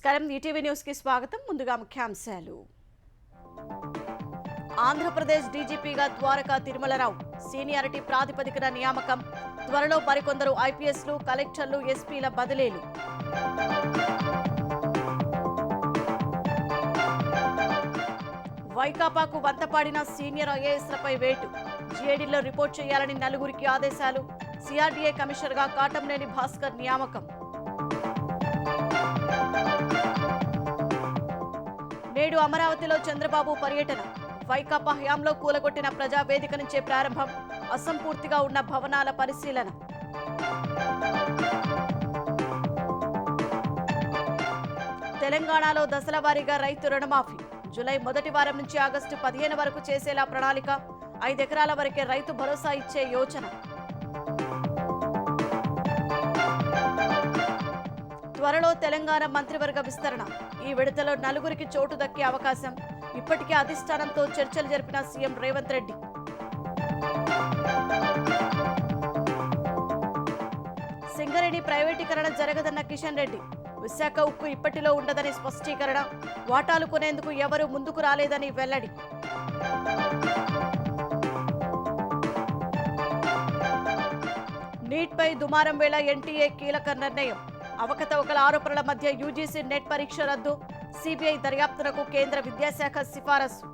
నమస్కారం ETV news కి స్వాగతం. ముందుగా ముఖ్యాంశాలు. ఆంధ్రప్రదేశ్ డీజీపీగా ద్వారకా తిరుమలరావు సీనియారిటీ ప్రాతిపదికన నియామకం. త్వరలో మరికొందరు ఐపీఎస్లు, కలెక్టర్లు, ఎస్పీల బదిలీలు. వైకాపాకు వంతపాడిన సీనియర్ ఐఏఎస్లపై వేటు. జీఏడీలో రిపోర్ట్ చేయాలని నలుగురికి ఆదేశాలు. సిఆర్డీఏ కమిషనర్గా కాటంనేని భాస్కర్ నియామకం. నేడు అమరావతిలో చంద్రబాబు పర్యటన. వైకాపా హయాంలో కూలగొట్టిన ప్రజావేదిక నుంచే ప్రారంభం. అసంపూర్తిగా ఉన్న భవనాల పరిశీలన. తెలంగాణలో దశల వారీగా రైతు రుణమాఫీ. జూలై మొదటి వారం నుంచి ఆగస్టు 15 వరకు చేసేలా ప్రణాళిక. 5 ఎకరాల వరకే రైతు భరోసా ఇచ్చే యోచన. త్వరలో తెలంగాణ మంత్రివర్గ విస్తరణ. ఈ విడతలో నలుగురికి చోటు దక్కే అవకాశం. ఇప్పటికే అధిష్టానంతో చర్చలు జరిపిన సీఎం రేవంత్ రెడ్డి. సింగరేణి ప్రైవేటీకరణ జరగదన్న కిషన్ రెడ్డి. విశాఖ ఉక్కు ఇప్పటిలో ఉండదని స్పష్టీకరణ. వాటాలు కొనేందుకు ఎవరూ ముందుకు రాలేదని వెల్లడి. నీట్పై దుమారం వేళ ఎన్టీఏ కీలక నిర్ణయం. అవకతవకల ఆరోపణల మధ్య యూజీసీ నెట్ పరీక్ష రద్దు. సిబిఐ దర్యాప్తునకు కేంద్ర విద్యాశాఖ సిఫారసు.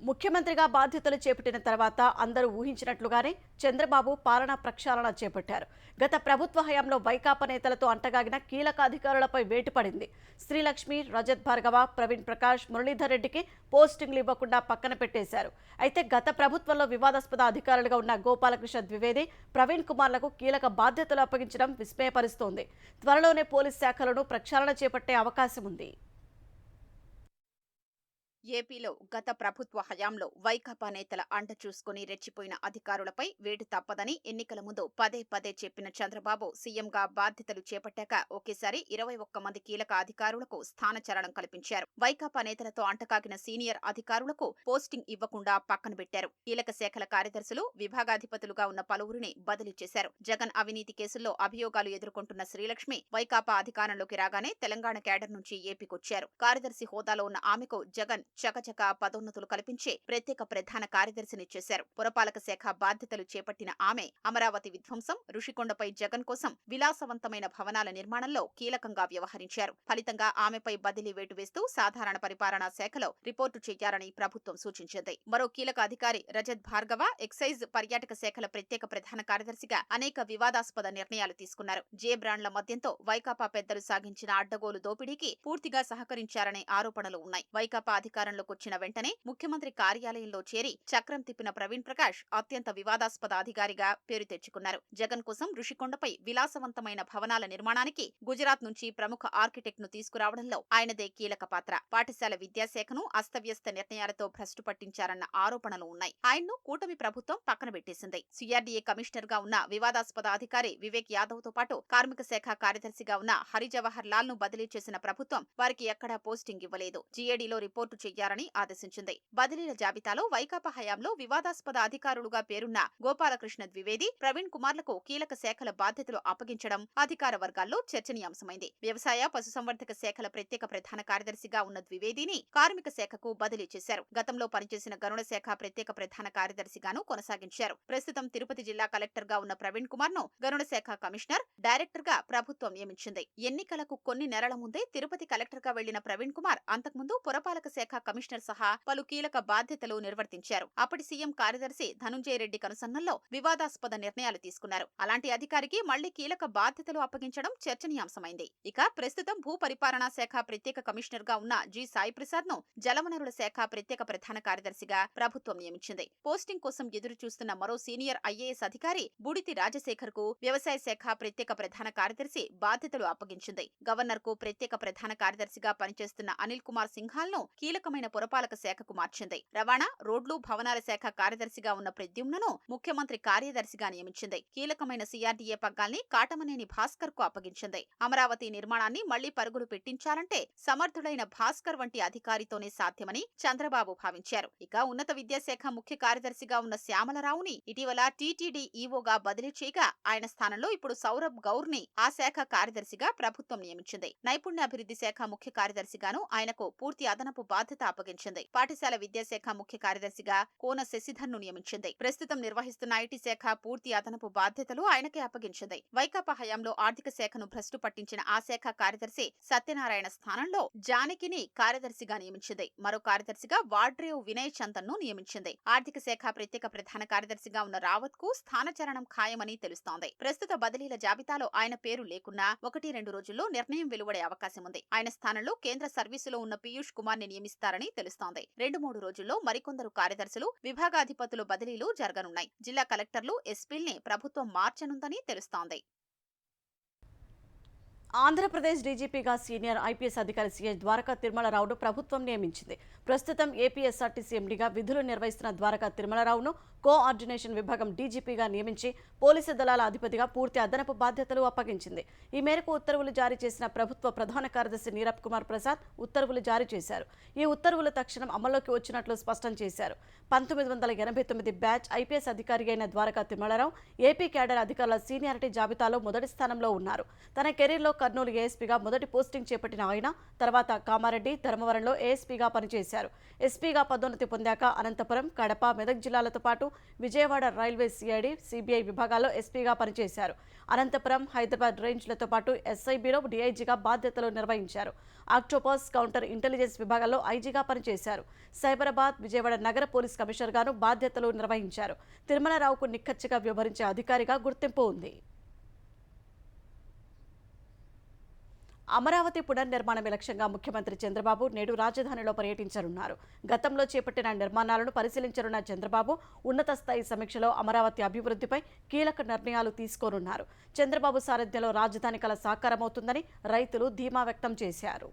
ముఖ్యమంత్రిగా బాధ్యతలు చేపట్టిన తర్వాత అందరూ ఊహించినట్లుగానే చంద్రబాబు పాలనా ప్రక్షాళన చేపట్టారు. గత ప్రభుత్వ హయాంలో వైకాపా నేతలతో అంటగాగిన కీలక అధికారులపై వేటు పడింది. శ్రీలక్ష్మి, రజత్ భార్గవ, ప్రవీణ్ ప్రకాష్, మురళీధర్ రెడ్డికి పోస్టింగ్లు ఇవ్వకుండా పక్కన పెట్టేశారు. అయితే గత ప్రభుత్వంలో వివాదాస్పద అధికారులుగా ఉన్న గోపాలకృష్ణ ద్వివేది, ప్రవీణ్ కుమార్లకు కీలక బాధ్యతలు అప్పగించడం విస్మయపరుస్తోంది. త్వరలోనే పోలీస్ శాఖలను ప్రక్షాళన చేపట్టే అవకాశం ఉంది. ఏపీలో గత ప్రభుత్వ హయాంలో వైకాపా నేతల అండ చూసుకుని రెచ్చిపోయిన అధికారులపై వేటు తప్పదని ఎన్నికల ముందు పదే పదే చెప్పిన చంద్రబాబు సీఎంగా బాధ్యతలు చేపట్టాక ఒకేసారి 21 మంది కీలక అధికారులకు స్థానచలనం కల్పించారు. వైకాపా నేతలతో అంటకాగిన సీనియర్ అధికారులకు పోస్టింగ్ ఇవ్వకుండా పక్కన పెట్టారు. కీలక శాఖల కార్యదర్శులు, విభాగాధిపతులుగా ఉన్న పలువురిని బదిలీ చేశారు. జగన్ అవినీతి కేసుల్లో అభియోగాలు ఎదుర్కొంటున్న శ్రీలక్ష్మి వైకాపా అధికారంలోకి రాగానే తెలంగాణ కేడర్ నుంచి ఏపీకొచ్చారు. కార్యదర్శి హోదాలో ఉన్న ఆమెకు జగన్ చకచక పదోన్నతులు కల్పించి ప్రత్యేక ప్రధాన కార్యదర్శిని చేశారు. పురపాలక శాఖ బాధ్యతలు చేపట్టిన ఆమె అమరావతి విధ్వంసం, ఋషికొండపై జగన్ కోసం విలాసవంతమైన భవనాల నిర్మాణంలో కీలకంగా వ్యవహరించారు. ఫలితంగా ఆమెపై బదిలీ వేటు వేస్తూ సాధారణ పరిపాలనా శాఖలో రిపోర్టు చేయాలని ప్రభుత్వం సూచించింది. మరో కీలక అధికారి రజత్ భార్గవ ఎక్సైజ్, పర్యాటక శాఖల ప్రత్యేక ప్రధాన కార్యదర్శిగా అనేక వివాదాస్పద నిర్ణయాలు తీసుకున్నారు. జే బ్రాండ్ల మద్యంతో వైకాపా పెద్దలు సాగించిన అడ్డగోలు దోపిడీకి పూర్తిగా సహకరించారనే ఆరోపణలు ఉన్నాయి. వైకాపా అధికారంలోకి వచ్చిన వెంటనే ముఖ్యమంత్రి కార్యాలయంలో చేరి చక్రం తిప్పిన ప్రవీణ్ ప్రకాష్ అత్యంత వివాదాస్పద అధికారిగా పేరు తెచ్చుకున్నారు. జగన్ కోసం ఋషికొండపై విలాసవంతమైన భవనాల నిర్మాణానికి గుజరాత్ నుంచి ప్రముఖ ఆర్కిటెక్ట్ ను తీసుకురావడంలో ఆయనదే కీలక పాత్ర. పాఠశాల విద్యాశాఖను అస్తవ్యస్త నిర్ణయాలతో భ్రష్టు పట్టించారన్న ఆరోపణలు ఉన్నాయి. ఆయన్ను కూటమి ప్రభుత్వం పక్కన పెట్టేసింది. సిఆర్డీఏ కమిషనర్ గా ఉన్న వివాదాస్పద అధికారి వివేక్ యాదవ్ తో పాటు కార్మిక శాఖ కార్యదర్శిగా ఉన్న హరిజవహర్ లాల్ ను బదిలీ చేసిన ప్రభుత్వం వారికి ఎక్కడా పోస్టింగ్ ఇవ్వలేదు. జీఏడీలో రిపోర్టు చేయాలని ఆదేశించింది. బదిలీల జాబితాలో వైకాపా హయాంలో వివాదాస్పద అధికారులుగా పేరున్న గోపాలకృష్ణ ద్వివేది, ప్రవీణ్ కుమార్లకు కీలక శాఖల బాధ్యతలు అప్పగించడం అధికార వర్గాల్లో చర్చనీయాంశమైంది. వ్యవసాయ, పశుసంవర్ధక శాఖల ప్రత్యేక ప్రధాన కార్యదర్శిగా ఉన్న ద్వివేదిని కార్మిక శాఖకు బదిలీ చేశారు. గతంలో పనిచేసిన గరుడ శాఖ ప్రత్యేక ప్రధాన కార్యదర్శిగాను కొనసాగించారు. ప్రస్తుతం తిరుపతి జిల్లా కలెక్టర్ గా ఉన్న ప్రవీణ్ కుమార్ ను గరుడ శాఖ కమిషనర్, డైరెక్టర్ గా ప్రభుత్వం నియమించింది. ఎన్నికలకు కొన్ని నెలల ముందే తిరుపతి కలెక్టర్ గా వెళ్లిన ప్రవీణ్ కుమార్ అంతకుముందు పురపాలక శాఖ కమిషనర్ సహా పలు కీలక బాధ్యతలు నిర్వర్తించారు. అప్పటి సీఎం కార్యదర్శి ధనుంజయ రెడ్డి కనుసన్నల్లో వివాదాస్పద నిర్ణయాలు తీసుకున్నారు. అలాంటి అధికారికి మళ్లీ కీలక బాధ్యతలు అప్పగించడం చర్చనీయాంశమైంది. ఇక ప్రస్తుతం భూ పరిపాలనా శాఖ ప్రత్యేక కమిషనర్ గా ఉన్న జి సాయి ప్రసాద్ ను జలవనరుల శాఖ ప్రత్యేక ప్రధాన కార్యదర్శిగా ప్రభుత్వం నియమించింది. పోస్టింగ్ కోసం ఎదురు చూస్తున్న మరో సీనియర్ ఐఏఎస్ అధికారి బుడితి రాజశేఖర్ కు వ్యవసాయ శాఖ ప్రత్యేక ప్రధాన కార్యదర్శి బాధ్యతలు అప్పగించింది. గవర్నర్ కు ప్రత్యేక ప్రధాన కార్యదర్శిగా పనిచేస్తున్న అనిల్ కుమార్ సింఘాల్ ను కీలక కీలకమైన పురపాలక శాఖకు మార్చింది. రవాణా, రోడ్లు, భవనాల శాఖ కార్యదర్శిగా ఉన్న ప్రద్యుమ్నను ముఖ్యమంత్రి కార్యదర్శిగా నియమించింది. కీలకమైన సిఆర్డీఏ పగ్గాల్ని కాటమనేని భాస్కర్ కు అప్పగించింది. అమరావతి నిర్మాణాన్ని మళ్లీ పరుగులు పెట్టించాలంటే సమర్థుడైన భాస్కర్ వంటి అధికారితోనే సాధ్యమని చంద్రబాబు భావించారు. ఇక ఉన్నత విద్యాశాఖ ముఖ్య కార్యదర్శిగా ఉన్న శ్యామలరావుని ఇటీవల టీటీడీ ఈవోగా బదిలీ చేయగా ఆయన స్థానంలో ఇప్పుడు సౌరభ్ గౌర్ ని ఆ శాఖ కార్యదర్శిగా ప్రభుత్వం నియమించింది. నైపుణ్యాభివృద్ధి శాఖ ముఖ్య కార్యదర్శిగాను ఆయనకు పూర్తి అదనపు బాధ్యత అప్పగించింది. పాఠశాల విద్యాశాఖ ముఖ్య కార్యదర్శిగా కోన శశిధర్ ను నియమించింది. ప్రస్తుతం నిర్వహిస్తున్న ఐటీ శాఖ పూర్తి అదనపు బాధ్యతలు ఆయనకే అప్పగించింది. వైకాపా హయాంలో ఆర్థిక శాఖను భ్రష్టు పట్టించిన ఆ శాఖ కార్యదర్శి సత్యనారాయణ స్థానంలో జానకిని కార్యదర్శిగా నియమించింది. మరో కార్యదర్శిగా వాడ్రేవ్ వినయ్ చందన్ ను నియమించింది. ఆర్థిక శాఖ ప్రత్యేక ప్రధాన కార్యదర్శిగా ఉన్న రావత్ కు స్థానచలనం ఖాయమని తెలుస్తోంది. ప్రస్తుత బదిలీల జాబితాలో ఆయన పేరు లేకున్నా 1-2 రోజుల్లో నిర్ణయం వెలువడే అవకాశం ఉంది. ఆయన స్థానంలో కేంద్ర సర్వీసులో ఉన్న పీయూష్ కుమార్ ని నియమిస్తారని తెలుస్తోంది. 2-3 రోజుల్లో మరికొందరు కార్యదర్శులు, విభాగాధిపతులు బదిలీలు జరగనున్నాయి. జిల్లా కలెక్టర్లు, ఎస్పీల్ని ప్రభుత్వం మార్చనుందని తెలుస్తోంది. ఆంధ్రప్రదేశ్ డీజీపీగా సీనియర్ ఐపీఎస్ అధికారి సీఎస్ ద్వారకా తిరుమలరావును ప్రభుత్వం నియమించింది. ప్రస్తుతం ఏపీఎస్ఆర్టీసీ ఎండీగా విధులు నిర్వహిస్తున్న ద్వారకా తిరుమలరావును కోఆర్డినేషన్ విభాగం డీజీపీగా నియమించి పోలీసు దళాల అధిపతిగా పూర్తి అదనపు బాధ్యతలు అప్పగించింది. ఈ మేరకు ఉత్తర్వులు జారీ చేసిన ప్రభుత్వ ప్రధాన కార్యదర్శి నీరబ్ కుమార్ ప్రసాద్ ఉత్తర్వులు జారీ చేశారు. ఈ ఉత్తర్వులు తక్షణం అమల్లోకి వచ్చినట్లు స్పష్టం చేశారు. 1989 బ్యాచ్ ఐపీఎస్ అధికారి అయిన ద్వారకా తిరుమలరావు ఏపీ క్యాడర్ అధికారుల సీనియారిటీ జాబితాలో మొదటి స్థానంలో ఉన్నారు. తన కెరీర్లో కర్నూలు ఏఎస్పీగా మొదటి పోస్టింగ్ చేపట్టిన ఆయన తర్వాత కామారెడ్డి, ధర్మవరంలో ఏఎస్పీగా పనిచేశారు. ఎస్పీగా పదోన్నతి పొందాక అనంతపురం, కడప, మెదక్ జిల్లాలతో పాటు విజయవాడ రైల్వే సిఐడి, సిబిఐ విభాగాల్లో ఎస్పీగా పనిచేశారు. అనంతపురం, హైదరాబాద్ రేంజ్లతో పాటు ఎస్ఐబిలో డీఐజీగా బాధ్యతలు నిర్వహించారు. ఆక్టోపస్ కౌంటర్ ఇంటెలిజెన్స్ విభాగాల్లో ఐజీగా పనిచేశారు. సైబరాబాద్, విజయవాడ నగర పోలీస్ కమిషనర్గాను బాధ్యతలు నిర్వహించారు. తిరుమలరావుకు నిక్కచ్చిగా వ్యవహరించే అధికారిగా గుర్తింపు ఉంది. అమరావతి పునర్నిర్మాణమే లక్ష్యంగా ముఖ్యమంత్రి చంద్రబాబు నేడు రాజధానిలో పర్యటించనున్నారు. గతంలో చేపట్టిన నిర్మాణాలను పరిశీలించనున్న చంద్రబాబు ఉన్నత స్థాయి సమీక్షలో అమరావతి అభివృద్ధిపై కీలక నిర్ణయాలు తీసుకోనున్నారు. చంద్రబాబు సారథ్యంలో రాజధాని కల సాకారమవుతుందని రైతులు ధీమా వ్యక్తం చేశారు.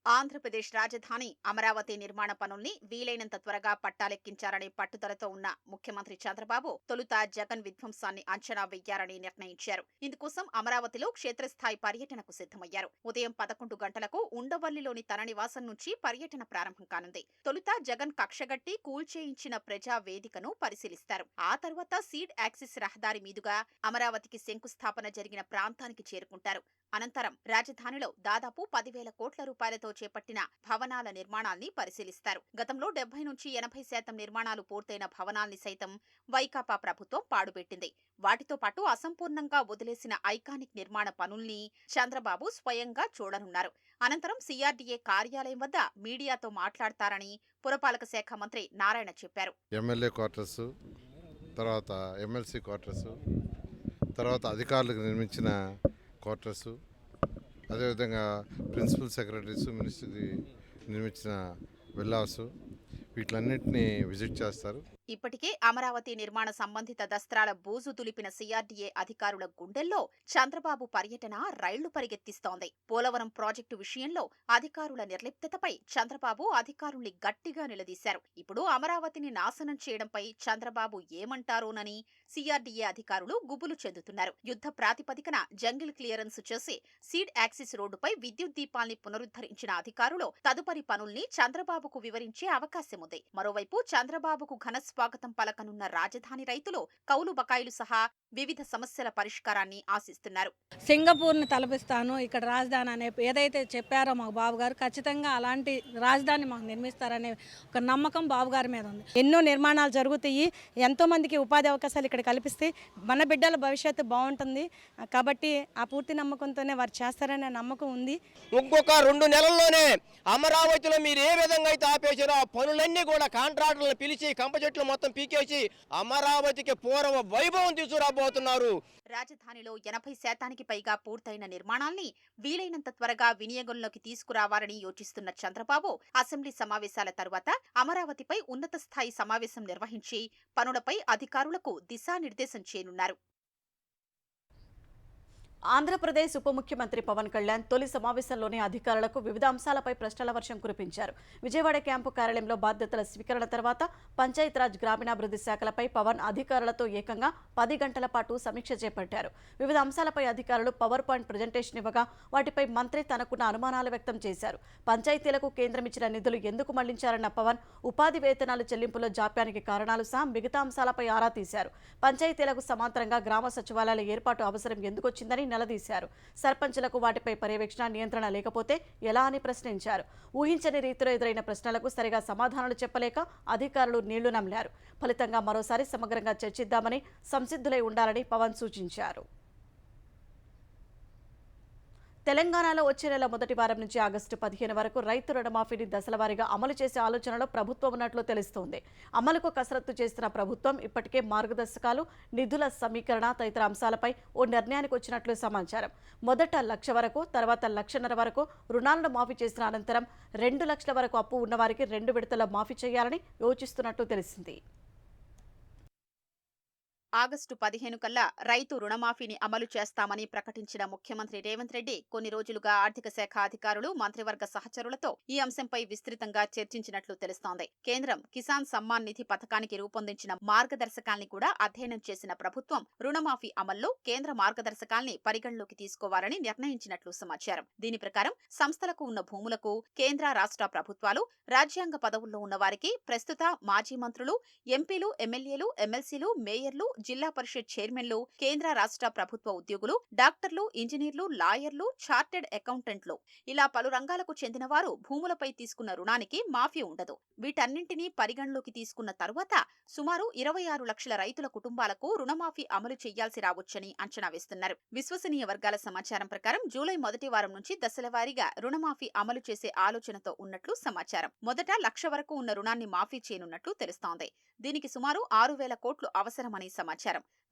ఆంధ్రప్రదేశ్ రాజధాని అమరావతి నిర్మాణ పనుల్ని వీలైనంత త్వరగా పట్టాలెక్కించాలనే పట్టుదలతో ఉన్న ముఖ్యమంత్రి చంద్రబాబు తొలుత జగన్ విధ్వంసాన్ని అంచనా వెయ్యాలని నిర్ణయించారు. ఇందుకోసం అమరావతిలో క్షేత్రస్థాయి పర్యటనకు సిద్ధమయ్యారు. ఉదయం 11 గంటలకు ఉండవల్లిలోని తన నివాసం నుంచి పర్యటన ప్రారంభం కానుంది. తొలుత జగన్ కక్షగట్టి కూల్చేయించిన ప్రజా వేదికను పరిశీలిస్తారు. ఆ తర్వాత సీడ్ యాక్సిస్ రహదారి మీదుగా అమరావతికి శంకుస్థాపన జరిగిన ప్రాంతానికి చేరుకుంటారు. అనంతరం రాజధానిలో దాదాపు 10,000 కోట్ల రూపాయలతో చేపట్టిన భవనాల నిర్మాణాల్ని పరిశీలిస్తారు. గతంలో 70-80% నిర్మాణాలు పూర్తయిన భవనాల్ని సైతం వైకాపా ప్రభుత్వం పాడుపెట్టింది. వాటితో పాటు అసంపూర్ణంగా వదిలేసిన ఐకానిక్ నిర్మాణ పనుల్ని చంద్రబాబు స్వయంగా చూడనున్నారు. అనంతరం సిఆర్డీఏ కార్యాలయం వద్ద మీడియాతో మాట్లాడతారని పురపాలక శాఖ మంత్రి నారాయణ చెప్పారు. ఎమ్మెల్యే క్వార్టర్స్, తర్వాత ఎమ్మెల్సీ క్వార్టర్స్, తర్వాత అధికారులకు నిర్మించిన క్వార్టర్సు, అదేవిధంగా ప్రిన్సిపల్ సెక్రటరీస్, మినిస్ట్రీ నిర్మించిన విల్ హౌస్, వీటిలన్నింటినీ విజిట్ చేస్తారు. ఇప్పటికే అమరావతి నిర్మాణ సంబంధిత దస్త్రాల బూజు దులిపిన సిఆర్డీఏ అధికారుల గుండెల్లో చంద్రబాబు పర్యటన రైళ్లు పరిగెత్తిస్తోంది. పోలవరం ప్రాజెక్టు విషయంలో అధికారుల నిర్లిప్తతపై చంద్రబాబు అధికారుల్ని గట్టిగా నిలదీశారు. ఇప్పుడు అమరావతిని నాశనం చేయడంపై చంద్రబాబు ఏమంటారోనని సిఆర్డీఏ అధికారులు గుబులు చెందుతున్నారు. యుద్ధ ప్రాతిపదికన జంగిల్ క్లియరెన్స్ చేసి సీడ్ యాక్సిస్ రోడ్డుపై విద్యుత్ దీపాల్ని పునరుద్ధరించిన అధికారులు తదుపరి పనుల్ని చంద్రబాబుకు వివరించే అవకాశం ఉంది. మరోవైపు చంద్రబాబుకు ఘన స్వాగతం పలకనున్న రాజధాని రైతులు కౌలు బకాయిలు సహా వివిధ సమస్యల పరిష్కారాన్ని ఆశిస్తున్నారు. సింగపూర్ని తలపిస్తాను, ఇక్కడ రాజధాని అనే ఏదైతే చెప్పారో మా బాబు గారు, ఖచ్చితంగా అలాంటి రాజధాని మాకు నిర్మిస్తారనే ఒక నమ్మకం బాబు గారి మీద ఉంది. ఎన్నో నిర్మాణాలు జరుగుతాయి, ఎంతో మందికి ఉపాధి అవకాశాలు ఇక్కడ కల్పిస్తే మన బిడ్డల భవిష్యత్తు బాగుంటుంది. కాబట్టి ఆ పూర్తి నమ్మకంతోనే వారు చేస్తారనే నమ్మకం ఉంది. ఇంకొక 2 నెలల్లోనే అమరావతిలో మీరు ఏ విధంగా అయితే ఆపేశారో ఆ పనులన్నీ కూడా కాంట్రాక్టర్లను పిలిచి కంప చెట్లు మొత్తం పీకేసి అమరావతికి పూర్వ వైభవం తీసుకురాబోతున్నారు. రాజధానిలో 80% పైగా పూర్తయిన నిర్మాణాల్ని వీలైనంత త్వరగా వినియోగంలోకి తీసుకురావాలని యోచిస్తున్న చంద్రబాబు అసెంబ్లీ సమావేశాల తరువాత అమరావతిపై ఉన్నత స్థాయి సమావేశం నిర్వహించి పనులపై అధికారులకు దిశానిర్దేశం చేయనున్నారు. ఆంధ్రప్రదేశ్ ఉప ముఖ్యమంత్రి పవన్ కళ్యాణ్ తొలి సమావేశంలోని అధికారులకు వివిధ అంశాలపై ప్రశ్నల వర్షం కురిపించారు. విజయవాడ క్యాంపు కార్యాలయంలో బాధ్యతల స్వీకరణ తర్వాత పంచాయతీరాజ్ గ్రామీణాభివృద్ధి శాఖలపై పవన్ అధికారులతో ఏకంగా 10 గంటల పాటు సమీక్ష చేపట్టారు. వివిధ అంశాలపై అధికారులు పవర్ పాయింట్ ప్రజెంటేషన్ ఇవ్వగా వాటిపై మంత్రి తనకున్న అనుమానాలు వ్యక్తం చేశారు. పంచాయతీలకు కేంద్రం ఇచ్చిన నిధులు ఎందుకు మళ్లించారన్న పవన్ ఉపాధి వేతనాలు చెల్లింపులో జాప్యానికి కారణాలు సహా మిగతా అంశాలపై ఆరా తీశారు. పంచాయతీలకు సమాంతరంగా గ్రామ సచివాలయాల ఏర్పాటు అవసరం ఎందుకొచ్చిందని నిలదీశారు. సర్పంచులకు వాటిపై పర్యవేక్షణ నియంత్రణ లేకపోతే ఎలా అని ప్రశ్నించారు. ఊహించని రీతిలో ఎదురైన ప్రశ్నలకు సరిగా సమాధానాలు చెప్పలేక అధికారులు నీళ్లు నమిలారు. ఫలితంగా మరోసారి సమగ్రంగా చర్చిద్దామని సంసిద్ధులై ఉండాలని పవన్ సూచించారు. తెలంగాణలో వచ్చే నెల మొదటి వారం నుంచి ఆగస్టు 15 వరకు రైతు రుణమాఫీని దశలవారీగా అమలు చేసే ఆలోచనలో ప్రభుత్వం ఉన్నట్లు తెలుస్తోంది. అమలుకు కసరత్తు చేస్తున్న ప్రభుత్వం ఇప్పటికే మార్గదర్శకాలు, నిధుల సమీకరణ తదితర అంశాలపై ఓ నిర్ణయానికి వచ్చినట్లు సమాచారం. మొదట 1,00,000 వరకు, తర్వాత 1,50,000 వరకు రుణాలను మాఫీ చేసిన అనంతరం 2 లక్షల వరకు అప్పు ఉన్నవారికి 2 విడతల్లో మాఫీ చేయాలని యోచిస్తున్నట్లు తెలిసింది. ఆగస్టు 15 కల్లా రైతు రుణమాఫీని అమలు చేస్తామని ప్రకటించిన ముఖ్యమంత్రి రేవంత్ రెడ్డి కొన్ని రోజులుగా ఆర్థిక శాఖ అధికారులు, మంత్రివర్గ సహచరులతో ఈ అంశంపై విస్తృతంగా చర్చించినట్లు తెలుస్తోంది. కేంద్రం కిసాన్ సమ్మాన్ నిధి పథకానికి రూపొందించిన మార్గదర్శకాల్ని కూడా అధ్యయనం చేసిన ప్రభుత్వం రుణమాఫీ అమల్లో కేంద్ర మార్గదర్శకాల్ని పరిగణలోకి తీసుకోవాలని నిర్ణయించినట్లు సమాచారం. దీని ప్రకారం సంస్థలకు ఉన్న భూములకు కేంద్ర, రాష్ట్ర ప్రభుత్వాలు, రాజ్యాంగ పదవుల్లో ఉన్న వారికి ప్రస్తుత మాజీ మంత్రులు, ఎంపీలు, ఎమ్మెల్యేలు, ఎమ్మెల్సీలు, మేయర్లు, జిల్లా పరిషత్ చైర్మన్లు, కేంద్ర, రాష్ట్ర ప్రభుత్వ ఉద్యోగులు, డాక్టర్లు, ఇంజనీర్లు, లాయర్లు, చార్టెడ్ అకౌంటెంట్లు ఇలా పలు రంగాలకు చెందిన వారు భూములపై తీసుకున్న రుణానికి మాఫీ ఉండదు. వీటన్నింటినీ పరిగణలోకి తీసుకున్న తరువాత సుమారు 26 లక్షల రైతుల కుటుంబాలకు రుణమాఫీ అమలు చేయాల్సి రావచ్చని అంచనా వేస్తున్నారు. విశ్వసనీయ వర్గాల సమాచారం ప్రకారం జూలై మొదటి వారం నుంచి దశలవారీగా రుణమాఫీ అమలు చేసే ఆలోచనతో ఉన్నట్లు సమాచారం. మొదట 1,00,000 వరకు ఉన్న రుణాన్ని మాఫీ చేయనున్నట్లు తెలుస్తోంది. దీనికి సుమారు 6,000 కోట్లు అవసరమని సమాచారం.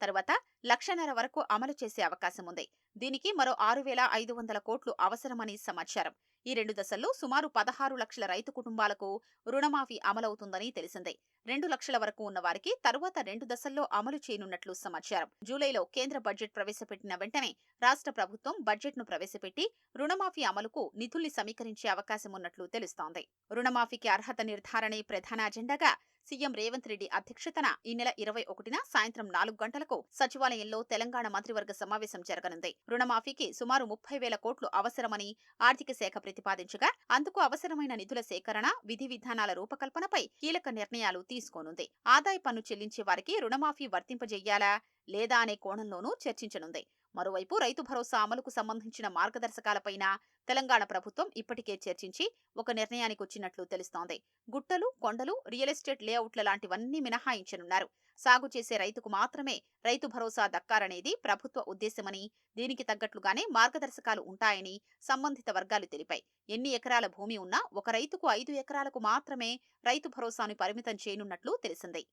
తర్వాత 1,50,000 వరకు అమలు చేసే అవకాశం ఉంది. దీనికి మరో 6,500 కోట్లు అవసరమని సమాచారం. ఈ 2 దశల్లో సుమారు 16 లక్షల రైతు కుటుంబాలకు రుణమాఫీ అమలవుతుందని తెలిసింది. 2 లక్షల వరకు ఉన్న వారికి తరువాత 2 దశల్లో అమలు చేయనున్నట్లు సమాచారం. జూలైలో కేంద్ర బడ్జెట్ ప్రవేశపెట్టిన వెంటనే రాష్ట్ర ప్రభుత్వం బడ్జెట్ను ప్రవేశపెట్టి రుణమాఫీ అమలుకు నిధుల్ని సమీకరించే అవకాశం ఉన్నట్లు తెలుస్తోంది. రుణమాఫీకి అర్హత నిర్ధారణే ప్రధాన అజెండాగా సీఎం రేవంత్ రెడ్డి అధ్యక్షతన ఈ నెల 21న సాయంత్రం 4 గంటలకు సచివాలయంలో తెలంగాణ మంత్రివర్గ సమావేశం జరగనుంది. రుణమాఫీకి సుమారు 30,000 కోట్లు అవసరమని ఆర్థిక శాఖ ప్రతిపాదించగా అందుకు అవసరమైన నిధుల సేకరణ, విధి విధానాల రూపకల్పనపై కీలక నిర్ణయాలు తీసుకోనుంది. ఆదాయ పన్ను చెల్లించే వారికి రుణమాఫీ వర్తింపజేయాలా లేదా అనే కోణంలోనూ చర్చించనుంది. మరోవైపు రైతు భరోసా అమలుకు సంబంధించిన మార్గదర్శకాలపైన తెలంగాణ ప్రభుత్వం ఇప్పటికే చర్చించి ఒక నిర్ణయానికి వచ్చినట్లు తెలుస్తోంది. గుట్టలు, కొండలు, రియల్ ఎస్టేట్ లేఅవుట్ల లాంటివన్నీ మినహాయించనున్నారు. సాగు చేసే రైతుకు మాత్రమే రైతు భరోసా దక్కాలనేది ప్రభుత్వ ఉద్దేశమని, దీనికి తగ్గట్లుగానే మార్గదర్శకాలు ఉంటాయని సంబంధిత వర్గాలు తెలిపాయి. ఎన్ని ఎకరాల భూమి ఉన్నా ఒక రైతుకు 5 ఎకరాలకు మాత్రమే రైతు భరోసాను పరిమితం చేయనున్నట్లు తెలిసింది.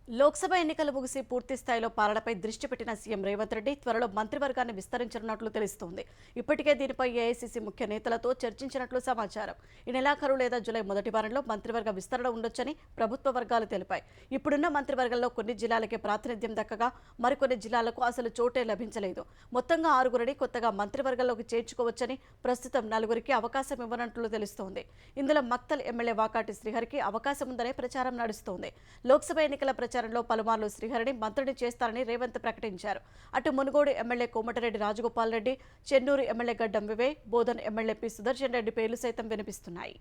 లోక్సభ ఎన్నికలు ముగిసి పూర్తి స్థాయిలో పాలనపై దృష్టి పెట్టిన సీఎం రేవంత్ రెడ్డి త్వరలో మంత్రివర్గాన్ని విస్తరించనున్నట్లు తెలుస్తోంది. ఇప్పటికే దీనిపై ఏఐసీసీ ముఖ్య నేతలతో చర్చించినట్లు సమాచారం. ఈ నెలాఖరు లేదా జూలై మొదటి వారంలో మంత్రివర్గ విస్తరణ ఉండొచ్చని ప్రభుత్వ వర్గాలు తెలిపాయి. ఇప్పుడున్న మంత్రివర్గంలో కొన్ని జిల్లాలకే ప్రాతినిధ్యం దక్కగా మరికొన్ని జిల్లాలకు అసలు చోటే లభించలేదు. మొత్తంగా 6గురిని కొత్తగా మంత్రివర్గంలోకి చేర్చుకోవచ్చని, ప్రస్తుతం 4గురికి అవకాశం ఇవ్వనట్లు తెలుస్తోంది. ఇందులో మక్తల్ ఎమ్మెల్యే వాకాటి శ్రీహరికి అవకాశం ఉందనే ప్రచారం నడుస్తోంది. లోక్సభ ఎన్నికల ప్రచారంలో పలుమార్లు శ్రీహరిని మంత్రిని చేస్తారని రేవంత్ ప్రకటించారు. అటు మునుగోడు ఎమ్మెల్యే కోమటిరెడ్డి రాజగోపాల్ రెడ్డి, చెన్నూరు ఎమ్మెల్యే గడ్డం వివేక్, బోధన్ ఎమ్మెల్యే పి సుదర్శన్ రెడ్డి పేర్లు సైతం వినిపిస్తున్నాయి.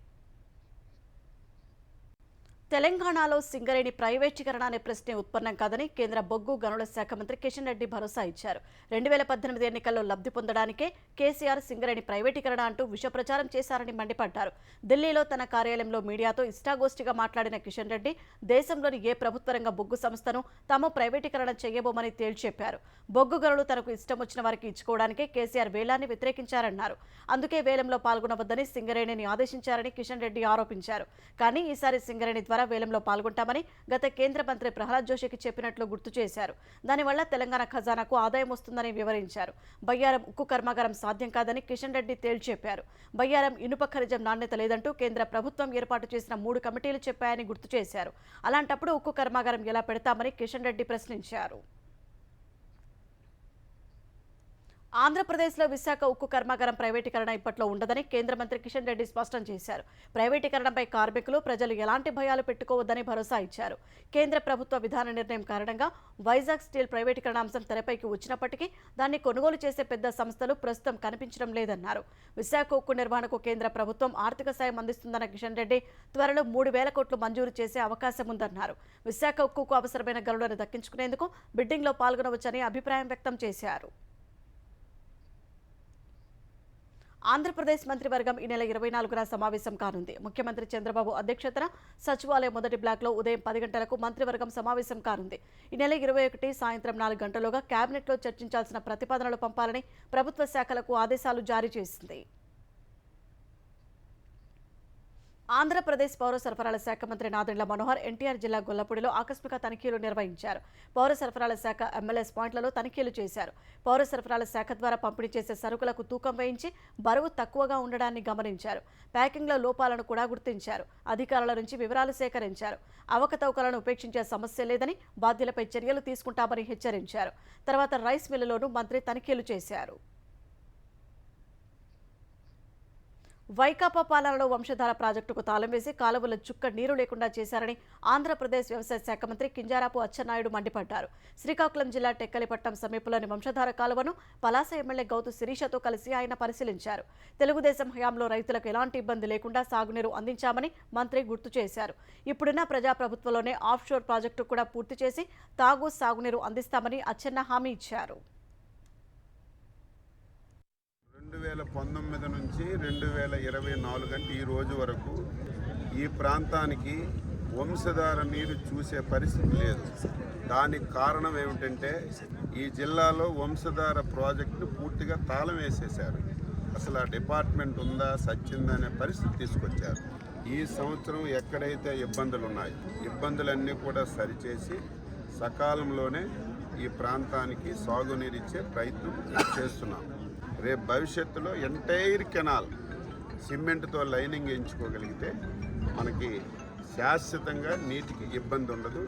తెలంగాణలో సింగరేణి ప్రైవేటీకరణ అనే ప్రశ్నే ఉత్పన్నం కాదని కేంద్ర బొగ్గు గనుల శాఖ మంత్రి కిషన్ రెడ్డి భరోసా ఇచ్చారు. 2018 ఎన్నికల్లో లబ్ధి పొందడానికే కేసీఆర్ సింగరేణి ప్రైవేటీకరణ అంటూ విష ప్రచారం చేశారని మండిపడ్డారు. ఢిల్లీలో తన కార్యాలయంలో మీడియాతో ఇష్టాగోష్ఠిగా మాట్లాడిన కిషన్ రెడ్డి దేశంలోని ఏ ప్రభుత్వ రంగ బొగ్గు సంస్థను తాము ప్రైవేటీకరణ చేయబోమని తేల్చి చెప్పారు. బొగ్గు గనులు తనకు ఇష్టం వచ్చిన వారికి ఇచ్చుకోవడానికే కేసీఆర్ వేలాన్ని వ్యతిరేకించారన్నారు. అందుకే వేలంలో పాల్గొనవద్దని సింగరేణిని ఆదేశించారని కిషన్ రెడ్డి ఆరోపించారు. కానీ ఈసారి సింగరేణి వేలంలో పాల్గొంటామని గత కేంద్ర మంత్రి ప్రహ్లాద్ జోషికి చెప్పినట్లు గుర్తు చేశారు. దానివల్ల తెలంగాణ ఖజానాకు ఆదాయం వస్తుందని వివరించారు. బయ్యారం ఉక్కు కర్మాగారం సాధ్యం కాదని కిషన్ రెడ్డి తేల్చి చెప్పారు. బయ్యారం ఇనుప ఖనిజం నాణ్యత లేదంటూ కేంద్ర ప్రభుత్వం ఏర్పాటు చేసిన 3 కమిటీలు చెప్పాయని గుర్తు చేశారు. అలాంటప్పుడు ఉక్కు కర్మాగారం ఎలా పెడతామని కిషన్ రెడ్డి ప్రశ్నించారు. ఆంధ్రప్రదేశ్లో విశాఖ ఉక్కు కర్మాగారం ప్రైవేటీకరణ ఇప్పట్లో ఉండదని కేంద్ర మంత్రి కిషన్ రెడ్డి స్పష్టం చేశారు. ప్రైవేటీకరణపై కార్మికులు, ప్రజలు ఎలాంటి భయాలు పెట్టుకోవద్దని భరోసా ఇచ్చారు. కేంద్ర ప్రభుత్వ విధాన నిర్ణయం కారణంగా వైజాగ్ స్టీల్ ప్రైవేటీకరణ అంశం తెరపైకి వచ్చినప్పటికీ దాన్ని కొనుగోలు చేసే పెద్ద సంస్థలు ప్రస్తుతం కనిపించడం లేదన్నారు. విశాఖ ఉక్కు నిర్వహణకు కేంద్ర ప్రభుత్వం ఆర్థిక సాయం అందిస్తుందన్న కిషన్ రెడ్డి త్వరలో 3,000 కోట్లు మంజూరు చేసే అవకాశం ఉందన్నారు. విశాఖ ఉక్కుకు అవసరమైన గనులను దక్కించుకునేందుకు బిడ్డింగ్లో పాల్గొనవచ్చని అభిప్రాయం వ్యక్తం చేశారు. ఆంధ్రప్రదేశ్ మంత్రివర్గం ఈ నెల 24న సమావేశం కానుంది. ముఖ్యమంత్రి చంద్రబాబు అధ్యక్షతన సచివాలయం మొదటి బ్లాక్లో ఉదయం 10 గంటలకు మంత్రివర్గం సమావేశం కానుంది. ఈ నెల 21 సాయంత్రం 4 గంటలుగా కేబినెట్లో చర్చించాల్సిన ప్రతిపాదనలు పంపాలని ప్రభుత్వ శాఖలకు ఆదేశాలు జారీ చేసింది. ఆంధ్రప్రదేశ్ పౌర సరఫరాల శాఖ మంత్రి నాదెండ్ల మనోహర్ ఎన్టీఆర్ జిల్లా గొల్లపూడిలో ఆకస్మిక తనిఖీలు నిర్వహించారు. పౌర సరఫరాల శాఖ ఎమ్మెల్యేస్ పాయింట్లలో తనిఖీలు చేశారు. పౌర సరఫరాల శాఖ ద్వారా పంపిణీ చేసే సరుకులకు తూకం వేయించి బరువు తక్కువగా ఉండడాన్ని గమనించారు. ప్యాకింగ్లో లోపాలను కూడా గుర్తించారు. అధికారుల నుంచి వివరాలు సేకరించారు. అవకతవకలను ఉపేక్షించే సమస్య లేదని, బాధ్యులపై చర్యలు తీసుకుంటామని హెచ్చరించారు. తర్వాత రైస్ మిల్లులోనూ మంత్రి తనిఖీలు చేశారు. వైకాపా పాలనలో వంశధార ప్రాజెక్టుకు తాళం వేసి కాలువల చుక్క నీరు లేకుండా చేశారని ఆంధ్రప్రదేశ్ వ్యవసాయ శాఖ మంత్రి కింజారాపు అచ్చెన్నాయుడు మండిపడ్డారు. శ్రీకాకుళం జిల్లా టెక్కలిపట్నం సమీపంలోని వంశధార కాలువను పలాస ఎమ్మెల్యే గౌతు శిరీషతో కలిసి ఆయన పరిశీలించారు. తెలుగుదేశం హయాంలో రైతులకు ఎలాంటి ఇబ్బంది లేకుండా సాగునీరు అందించామని మంత్రి గుర్తు చేశారు. ఇప్పుడున్న ప్రజాప్రభుత్వంలోనే ఆఫ్షోర్ ప్రాజెక్టు కూడా పూర్తి చేసి తాగు, సాగునీరు అందిస్తామని అచ్చెన్న హామీ ఇచ్చారు. 2019 నుంచి 2024 అంటే ఈ రోజు వరకు ఈ ప్రాంతానికి వంశధార నీరు చూసే పరిస్థితి లేదు. దానికి కారణం ఏమిటంటే ఈ జిల్లాలో వంశధార ప్రాజెక్టును పూర్తిగా తాళం వేసేశారు. అసలు ఆ డిపార్ట్మెంట్ ఉందా, సచ్చిందా అనే పరిస్థితి తీసుకొచ్చారు. ఈ సంవత్సరం ఎక్కడైతే ఇబ్బందులు ఉన్నాయో ఇబ్బందులన్నీ కూడా సరిచేసి సకాలంలోనే ఈ ప్రాంతానికి సాగునీరు ఇచ్చే ప్రయత్నం చేస్తున్నాం. రేపు భవిష్యత్తులో ఎంటైర్ కెనాల్ సిమెంట్తో లైనింగ్ వేయించుకోగలిగితే మనకి శాశ్వతంగా నీటికి ఇబ్బంది ఉండదు.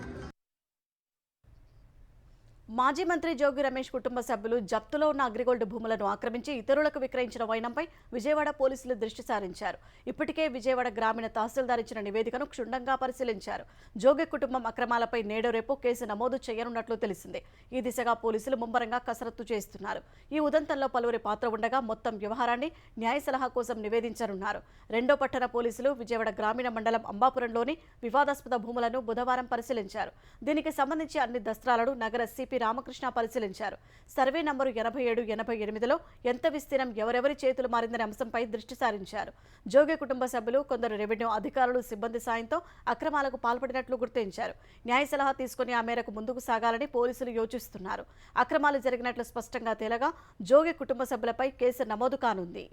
మాజీ మంత్రి జోగి రమేష్ కుటుంబ సభ్యులు జప్తులో ఉన్న అగ్రిగోల్డ్ భూములను ఆక్రమించి ఇతరులకు విక్రయించిన వైనంపై విజయవాడ పోలీసులు దృష్టి సారించారు. ఇప్పటికే విజయవాడ గ్రామీణ తహసీల్దార్ ఇచ్చిన నివేదికను క్షుణ్ణంగా పరిశీలించారు. జోగి కుటుంబం అక్రమాలపై నేడు రేపు కేసు నమోదు చేయనున్నట్లు తెలిసింది. ఈ దిశగా పోలీసులు ముమ్మరంగా కసరత్తు చేస్తున్నారు. ఈ ఉదంతంలో పలువురి పాత్ర ఉండగా మొత్తం వ్యవహారాన్ని న్యాయ సలహా కోసం నివేదించనున్నారు. రెండో పట్టణ పోలీసులు విజయవాడ గ్రామీణ మండలం అంబాపురంలోని వివాదాస్పద భూములను బుధవారం పరిశీలించారు. దీనికి సంబంధించి అన్ని దస్త్రాలను నగర సిపి రామకృష్ణ పరిశీలించారు. సర్వే నంబరు 87-88లో ఎంత విస్తీర్ణం ఎవరెవరి చేతులు మారిందనే అంశంపై దృష్టి సారించారు. జోగి కుటుంబ సభ్యులు, కొందరు రెవెన్యూ అధికారులు, సిబ్బంది సాయంతో అక్రమాలకు పాల్పడినట్లు గుర్తించారు. న్యాయ సలహా తీసుకుని ఆ మేరకు ముందుకు సాగాలని పోలీసులు యోచిస్తున్నారు. అక్రమాలు జరిగినట్లు స్పష్టంగా తేలగా జోగి కుటుంబ సభ్యులపై కేసు నమోదు కానుంది.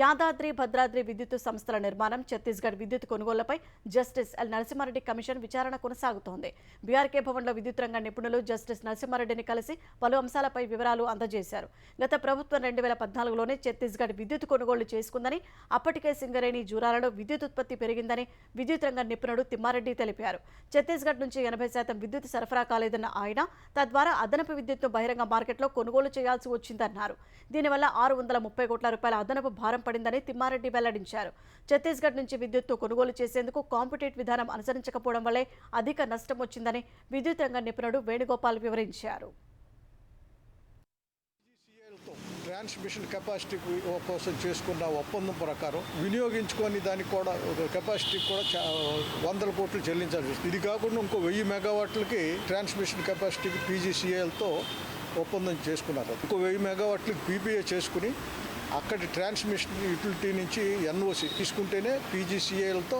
యాదాద్రి భద్రాద్రి విద్యుత్ సంస్థల నిర్మాణం, ఛత్తీస్గఢ్ విద్యుత్ కొనుగోళ్లపై జస్టిస్ ఎల్ నరసింహారెడ్డి కమిషన్ విచారణ కొనసాగుతోంది. బీఆర్కే భవన్లో విద్యుత్ రంగ నిపుణులు జస్టిస్ నరసింహారెడ్డిని కలిసి పలు అంశాలపై వివరాలు అందజేశారు. గత ప్రభుత్వం 2014లోనే ఛత్తీస్గఢ్ విద్యుత్ కొనుగోళ్లు చేసుకుందని, అప్పటికే సింగరేణి, జూరాలలో విద్యుత్ ఉత్పత్తి పెరిగిందని విద్యుత్ రంగ నిపుణుడు తిమ్మారెడ్డి తెలిపారు. ఛత్తీస్గఢ్ నుంచి 80% విద్యుత్ సరఫరా కాలేదన్న ఆయన తద్వారా అదనపు విద్యుత్ను బహిరంగ మార్కెట్లో కొనుగోలు చేయాల్సి వచ్చిందన్నారు. దీనివల్ల 630 కోట్ల రూపాయల అదనపు భారం పడిందని తిమ్మారెడ్డి వెల్లడించారు. ఛత్తీస్గఢ్ నుంచి విద్యుత్తు కొనుగోలు చేసేందుకు కాంపిటేటివ్ విధానం అనుసరించకపోవడం వల్లే అధిక నష్టం వచ్చిందని విద్యుత్ రంగ నిపుణుడు వేణుగోపాల్ వివరించారు. ట్రాన్స్మిషన్ కెపాసిటీ కోసం చేసుకున్న ఒప్పందం ప్రకారం వినియోగించుకొని దానికి కూడా కెపాసిటీ కూడా 100 కోట్లు చెల్లించాల్సి వస్తుంది. ఇది కాకుండా ఇంకో 1000 మెగావాట్లకి ట్రాన్స్మిషన్ కెపాసిటీకి పీజీసీఎల్తో ఒప్పందం చేసుకున్నారు. ఇంకో 1000 మెగావాట్లకి పీపీఏ చేసుకుని అక్కడి ట్రాన్స్మిషన్ యూటిలిటీ నుంచి ఎన్ఓసి తీసుకుంటేనే పీజీసీఎల్తో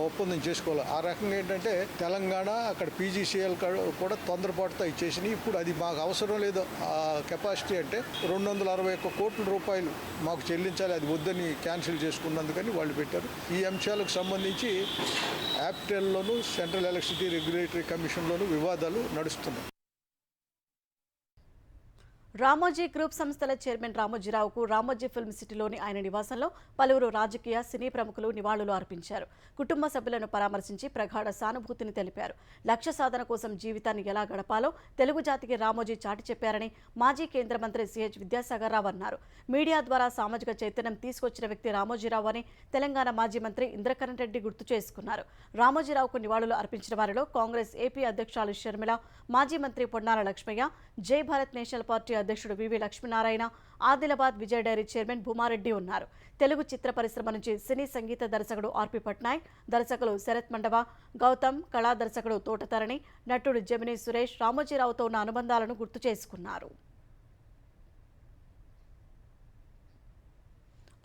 ఒప్పందం చేసుకోవాలి. ఆ రకంగా ఏంటంటే తెలంగాణ అక్కడ పీజీసీఎల్ కూడా తొందరపాటుతో ఇచ్చేసినాయి. ఇప్పుడు అది మాకు అవసరం లేదు. ఆ కెపాసిటీ అంటే 261 కోట్ల రూపాయలు మాకు చెల్లించాలి, అది వద్దని క్యాన్సిల్ చేసుకున్నందుకని వాళ్ళు పెట్టారు. ఈ అంశాలకు సంబంధించి యాప్టెల్లోను సెంట్రల్ ఎలక్ట్రిసిటీ రెగ్యులేటరీ కమిషన్లోను వివాదాలు నడుస్తున్నాయి. రామోజీ గ్రూప్ సంస్థల చైర్మన్ రామోజీరావుకు రామోజీ ఫిల్మ్ సిటీలోని ఆయన నివాసంలో పలువురు రాజకీయ సినీ ప్రముఖులు నివాళులు అర్పించారు. కుటుంబ సభ్యులను పరామర్శించి ప్రగాఢ సానుభూతిని తెలిపారు. లక్ష్య సాధన కోసం జీవితాన్ని ఎలా గడపాలో తెలుగు జాతికి రామోజీ చాటి చెప్పారని మాజీ కేంద్ర మంత్రి సిహెచ్ విద్యాసాగర్ రావు అన్నారు. మీడియా ద్వారా సామాజిక చైతన్యం తీసుకొచ్చిన వ్యక్తి రామోజీరావు అని తెలంగాణ మాజీ మంత్రి ఇంద్రకరణ్ రెడ్డి గుర్తు చేసుకున్నారు. రామోజీరావుకు నివాళులు అర్పించిన వారిలో కాంగ్రెస్ ఏపీ అధ్యక్షురాలు షర్మిల, మాజీ మంత్రి పొన్నాల లక్ష్మయ్య, జై భారత్ నేషనల్ పార్టీ అధ్యక్షుడు వివి లక్ష్మీనారాయణ, ఆదిలాబాద్ విజయ డైరీ చైర్మన్ భూమారెడ్డి ఉన్నారు. తెలుగు చిత్ర పరిశ్రమ నుంచి సినీ సంగీత దర్శకుడు ఆర్పి పట్నాయక్, దర్శకులు శరత్ మండవ, గౌతమ్, కళా దర్శకుడు తోటతరణి, నటుడు జమినీ సురేష్ రామోజీరావుతో ఉన్న అనుబంధాలను గుర్తు చేసుకున్నారు.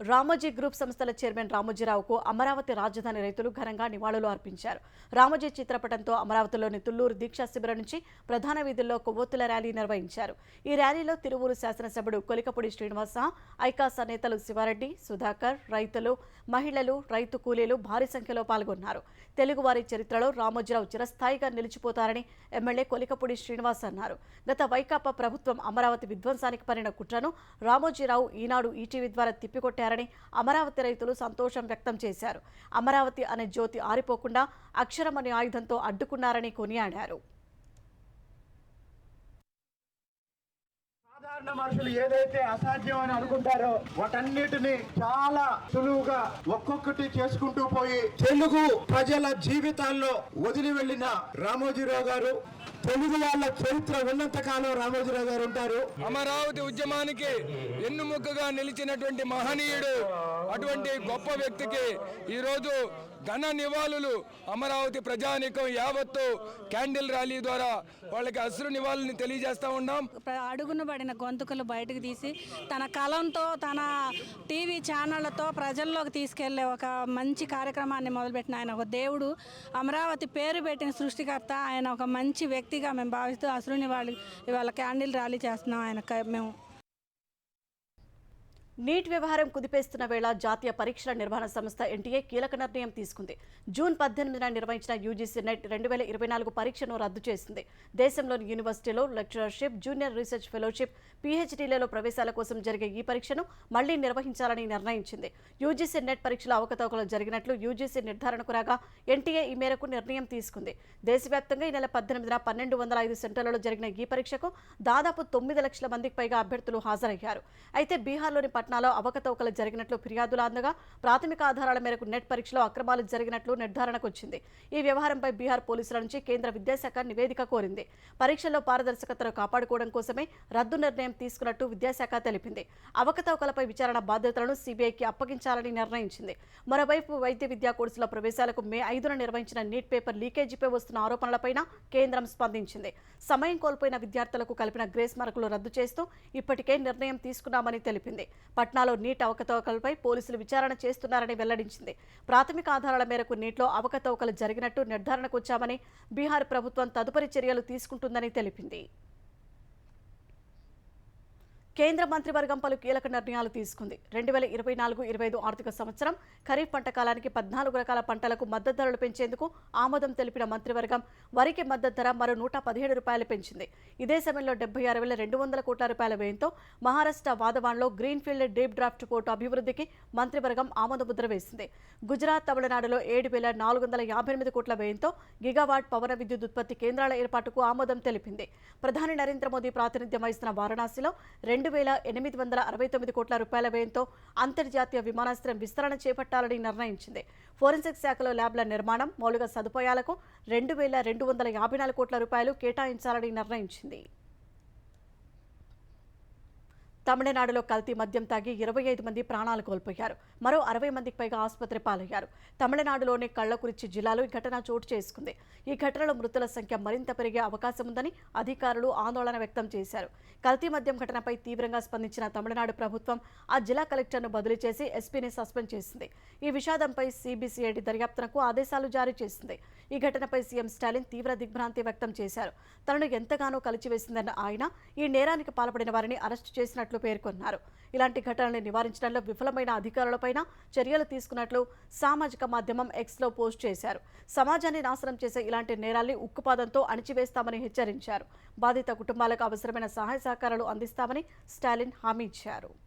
రామోజీ గ్రూప్ సంస్థల చైర్మన్ రామోజీరావుకు అమరావతి రాజధాని రైతులు ఘనంగా నివాళులు అర్పించారు. రామోజీ చిత్రపటంతో అమరావతిలోని తుళ్లూరు దీక్షా శిబిరం నుంచి ప్రధాన వీధుల్లో కొవ్వొత్తుల ర్యాలీ నిర్వహించారు. ఈ ర్యాలీలో తిరువూరు శాసనసభ్యుడు కొలికపూడి శ్రీనివాస, ఐకాస నేతలు శివారెడ్డి, సుధాకర్, రైతులు, మహిళలు, రైతు కూలీలు భారీ సంఖ్యలో పాల్గొన్నారు. తెలుగువారి చరిత్రలో రామోజీరావు చిరస్థాయిగా నిలిచిపోతారని ఎమ్మెల్యే కొలికపూడి శ్రీనివాస్ అన్నారు. గత వైకాపా ప్రభుత్వం అమరావతి విధ్వంసానికి పనిన కుట్రను రామోజీరావు ఈనాడు ఈటీవీ ద్వారా తిప్పికొట్టారని అమరావతి రైతులు సంతోషం వ్యక్తం చేశారు. అమరావతి అనే జ్యోతి ఆరిపోకుండా అక్షరం అనే ఆయుధంతో అడ్డుకున్నారని కొనియాడారు. సాధారణ మనుషులు ఏదైతే అసాధ్యం అని అనుకుంటారో వాటన్నిటిని చాలా సులువుగా ఒక్కొక్కటి చేసుకుంటూ పోయి తెలుగు ప్రజల జీవితాల్లో వదిలి వెళ్లిన రామోజీరావు గారు, తెలుగు వాళ్ళ చరిత్ర ఉన్నంత కాలం రామోజీరావు గారు ఉంటారు. అమరావతి ఉద్యమానికి వెన్నుముక్కగా నిలిచినటువంటి మహనీయుడు, అటువంటి గొప్ప వ్యక్తికి ఈరోజు ఘన నివాళులు అమరావతి ప్రజానీకం యావత్తు క్యాండిల్ ర్యాలీ ద్వారా వాళ్ళకి అశ్రు నివాళుల్ని తెలియజేస్తా ఉన్నాం. అడుగున పడిన గొంతుకలు బయటకు తీసి తన కలంతో, తన టీవీ ఛానళ్లతో ప్రజల్లోకి తీసుకెళ్లే ఒక మంచి కార్యక్రమాన్ని మొదలుపెట్టిన ఆయన ఒక దేవుడు, అమరావతి పేరు పెట్టిన సృష్టికర్త. ఆయన ఒక మంచి వ్యక్తిగా మేము భావిస్తూ అశ్రు నివాళి ఇవాళ క్యాండిల్ ర్యాలీ చేస్తున్నాం. ఆయన మేము నీట్ వ్యవహారం కుదిపేస్తున్న వేళ జాతీయ పరీక్షల నిర్వహణ సంస్థ ఎన్టీఏ కీలక నిర్ణయం తీసుకుంది. జూన్ 18న నిర్వహించిన యూజీసీ నెట్ 2024 పరీక్షను రద్దు చేసింది. దేశంలోని యూనివర్సిటీలో లెక్చరర్షిప్, జూనియర్ రీసెర్చ్ ఫెలోషిప్, పీహెచ్డీలలో ప్రవేశాల కోసం జరిగే ఈ పరీక్షను మళ్లీ నిర్వహించాలని నిర్ణయించింది. యూజీసీ నెట్ పరీక్షల అవకతవకలు జరిగినట్లు యూజీసీ నిర్ధారణకు రాగా ఎన్టీఏ ఈ మేరకు నిర్ణయం తీసుకుంది. దేశవ్యాప్తంగా ఈ నెల 18న 1205 సెంటర్లలో జరిగిన ఈ పరీక్షకు దాదాపు 9 లక్షల మందికి పైగా అభ్యర్థులు హాజరయ్యారు. అయితే బీహార్లోని పట్నాలో అవకతవకలు జరిగినట్లు ఫిర్యాదులు అందగా ప్రాథమిక ఆధారాల మేరకు నెట్ పరీక్షలో అక్రమాలు జరిగినట్లు నిర్ధారణకు వచ్చింది. ఈ వ్యవహారంపై బీహార్ పోలీసుల నుంచి కేంద్ర విద్యాశాఖ నివేదిక కోరింది. పరీక్షల్లో పారదర్శకతను కాపాడుకోవడం కోసమే రద్దు నిర్ణయం తీసుకున్నట్టు విద్యాశాఖ తెలిపింది. అవకతవకలపై విచారణ బాధ్యతలను సీబీఐకి అప్పగించాలని నిర్ణయించింది. మరోవైపు వైద్య విద్యా కోర్సుల ప్రవేశాలకు మే 5న నిర్వహించిన నీట్ పేపర్ లీకేజీపై వస్తున్న ఆరోపణలపైన కేంద్రం స్పందించింది. సమయం కోల్పోయిన విద్యార్థులకు కలిపిన గ్రేస్ మార్కులు రద్దు చేస్తూ ఇప్పటికే నిర్ణయం తీసుకున్నామని తెలిపింది. పట్నాలో నీట్ అవకతవకలపై పోలీసులు విచారణ చేస్తున్నారని వెల్లడించింది. ప్రాథమిక ఆధారాల మేరకు నీట్లో అవకతవకలు జరిగినట్టు నిర్ధారణకు వచ్చామని, బీహార్ ప్రభుత్వం తదుపరి చర్యలు తీసుకుంటుందని తెలిపింది. కేంద్ర మంత్రివర్గం పలు కీలక నిర్ణయాలు తీసుకుంది. 2024-25 ఆర్థిక సంవత్సరం ఖరీఫ్ పంట కాలానికి 14 రకాల పంటలకు మద్దతు ధరలు పెంచేందుకు ఆమోదం తెలిపిన మంత్రివర్గం వరికి మద్దతు ధర మరో ₹117 పెంచింది. ఇదే సమయంలో 76,200 కోట్ల రూపాయల వ్యయంతో మహారాష్ట్ర వాధవాన్లో గ్రీన్ఫీల్డ్ డీప్ డ్రాఫ్ట్ పోర్టు అభివృద్ధికి మంత్రివర్గం ఆమోదముద్ర వేసింది. గుజరాత్, తమిళనాడులో 7,458 కోట్ల వ్యయంతో గిగావాట్ పవన విద్యుత్ ఉత్పత్తి కేంద్రాల ఏర్పాటుకు ఆమోదం తెలిపింది. ప్రధాని నరేంద్ర మోదీ ప్రాతినిధ్యం వహిస్తున్న వారణాసిలో 2,869 కోట్ల రూపాయల వ్యయంతో అంతర్జాతీయ విమానాశ్రయం విస్తరణ చేపట్టాలని నిర్ణయించింది. ఫోరెన్సిక్ శాఖలో ల్యాబ్ల నిర్మాణం, మౌలిక సదుపాయాలకు 2,254 కోట్ల రూపాయలు కేటాయించాలని నిర్ణయించింది. తమిళనాడులో కల్తీ మద్యం తాగి 25 మంది ప్రాణాలు కోల్పోయారు. మరో 60 మందికి పైగా ఆసుపత్రి పాలయ్యారు. తమిళనాడులోని కళ్ళకురిచి జిల్లాలో ఈ ఘటన చోటు చేసుకుంది. ఈ ఘటనలో మృతుల సంఖ్య మరింత పెరిగే అవకాశం ఉందని అధికారులు ఆందోళన వ్యక్తం చేశారు. కల్తీ మద్యం ఘటనపై తీవ్రంగా స్పందించిన తమిళనాడు ప్రభుత్వం ఆ జిల్లా కలెక్టర్ను బదిలీ చేసి ఎస్పీని సస్పెండ్ చేసింది. ఈ విషాదంపై సిబిసిఐడి దర్యాప్తునకు ఆదేశాలు జారీ చేసింది. ఈ ఘటనపై సీఎం స్టాలిన్ తీవ్ర దిగ్భ్రాంతి వ్యక్తం చేశారు. తనను ఎంతగానో కలిచివేసిందన్న ఆయన ఈ నేరానికి పాల్పడిన వారిని అరెస్టు చేసినట్లు చేస్తున్నట్లు పేర్కొన్నారు. ఇలాంటి ఘటనల్ని నివారించడంలో విఫలమైన అధికారులపైన చర్యలు తీసుకున్నట్లు సామాజిక మాధ్యమం ఎక్స్లో పోస్ట్ చేశారు. సమాజాన్ని నాశనం చేసే ఇలాంటి నేరాల్ని ఉక్కుపాదంతో అణిచివేస్తామని హెచ్చరించారు. బాధిత కుటుంబాలకు అవసరమైన సహాయ సహకారాలు అందిస్తామని స్టాలిన్ హామీ ఇచ్చారు.